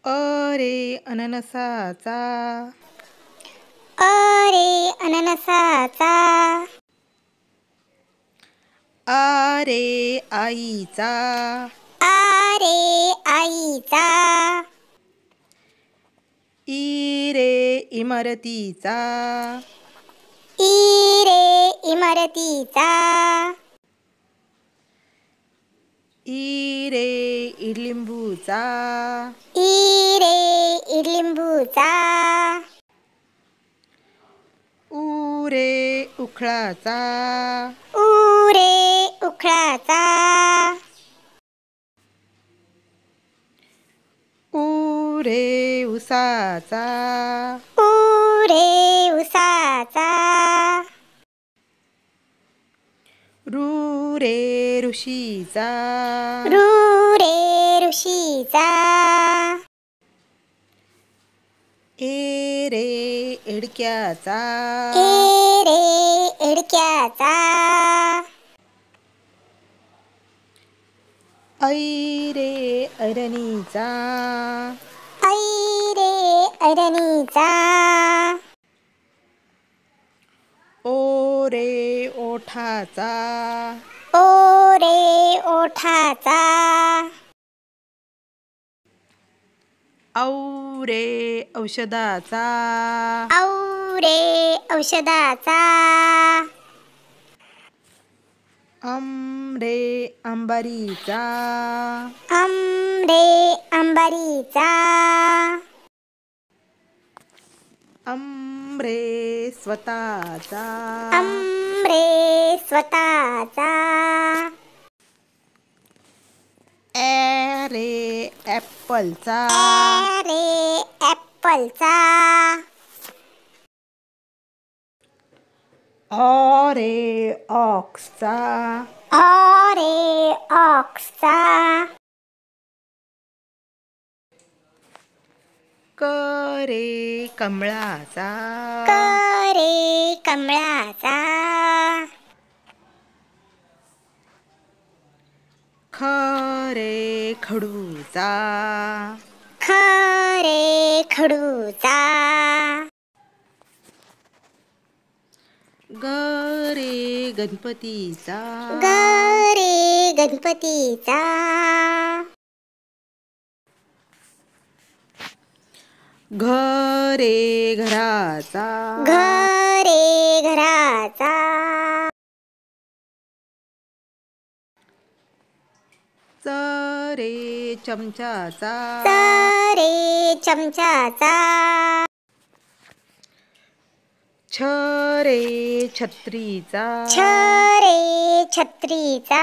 रे अननसाचा. रे अननसाचा. रे आईचा. रे आईचा. रे इमारतीचा. रे इमारतीचा. रे इडलिंबूचा. रे इडलिंबूचा. रे उखळाचा. रे उखळाचा. रे उसाचा. रे उसाचा. रे ऋषीचा. रे ऋषीचा. रे एडक्याचा. रे एडक्याचा. रे अरणीचा. रे अरणीचा. रे ओठाचा. रे ओठाचा. रे औषधाचा. रे औषधाचा. रे अंबारीचा. रे अंबारीचा. रे स्वतःचा. रे स्वतःचा. रे ॲपलचा. रे ॲपलचा. रे ऑक्सचा. रे ऑक्सचा. रे कमळाचा. रे कमळाचा. रे खडूचा. रे खडूचा. रे गणपतीचा. रे गणपतीचा. रे घराचा. रे घराचा. रे चमच्याचा. रे चमच्याचा. रे छत्रीचा. रे छत्रीचा.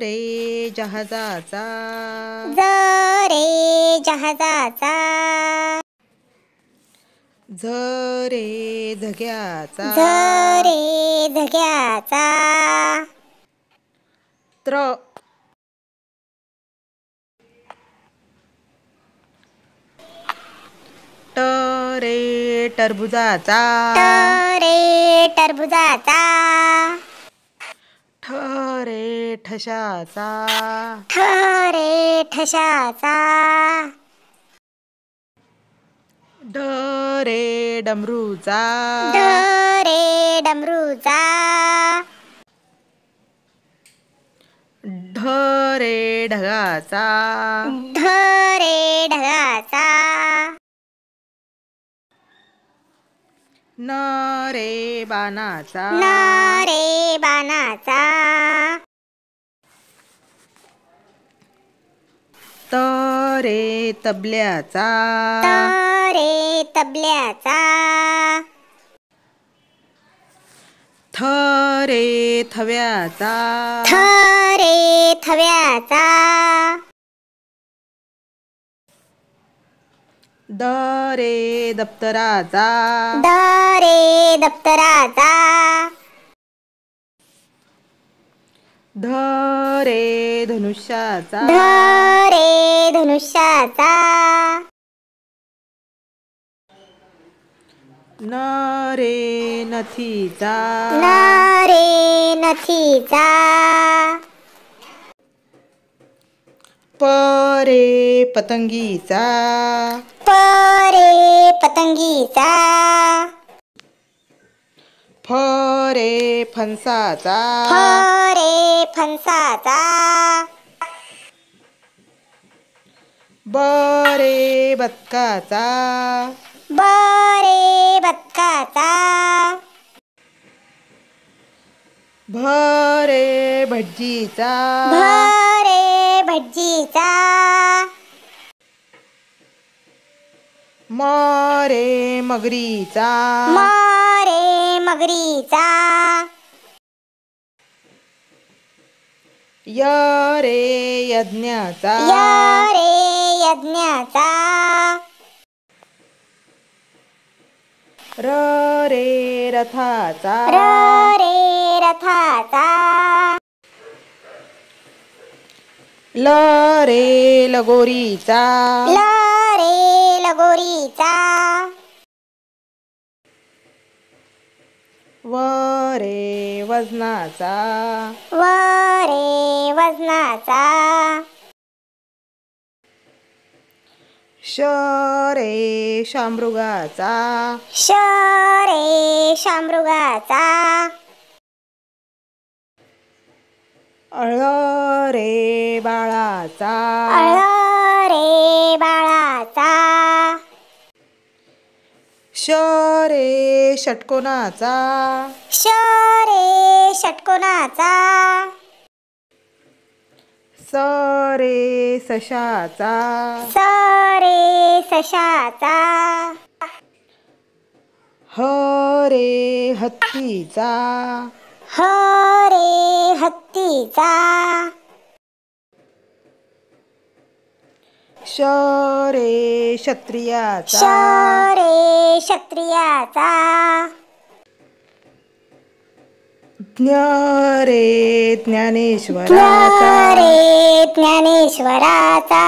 रे जहाजाचा. रे जहाजाचा. रे धग्याचा. रे धग्याचा. रे टरबुजाचा. रे टरबुजाचा. रे ठशाचा. रे ठशाचा. रे डमरूचा. रे डमरूचा. रे ढगाचा. रे ढगाचा. रे बाणाचा. रे बाणाचा. रे तबल्याचा. रे तबल्याचा. रे थव्याचा. रे थव्याचा. रे दप्तराचा. रे दप्तराचा. रे धनुष्याचा. रे धनुष्याचा. रे नथीचा. रे नथीचा. प रे पतंगीचा, प रे पतंगीचा, फ रे फणसाचा, फ रे फणसाचा, ब रे बदकाचा, ब रे बदकाचा, भ रे भटजीचा, भ रे भटजीचा, म रे मगरीचा, म रे मगरीचा, य रे यज्ञाचा, य रे यज्ञाचा, र रे रथाचा, र रे रथाचा, ल रे लगोरीचा, ल रे लगोरीचा, व रे वजनाचा, व रे वजनाचा, श रे शामृगाचा, श रे शामृगाचा, अळ रे बाळाचा, अळ रे बाळाचा, श रे षटकोनाचा, श रे षटकोनाचा, स रे सशाचा, स रे सशाचा, ह रे हत्तीचा, ह रे हत्तीचा, श रे श क्षत्रियाचा, रे क्षत्रियाचा, ज्ञ रे ज्ञ ज्ञानेश्वराचा, रे ज्ञानेश्वराचा,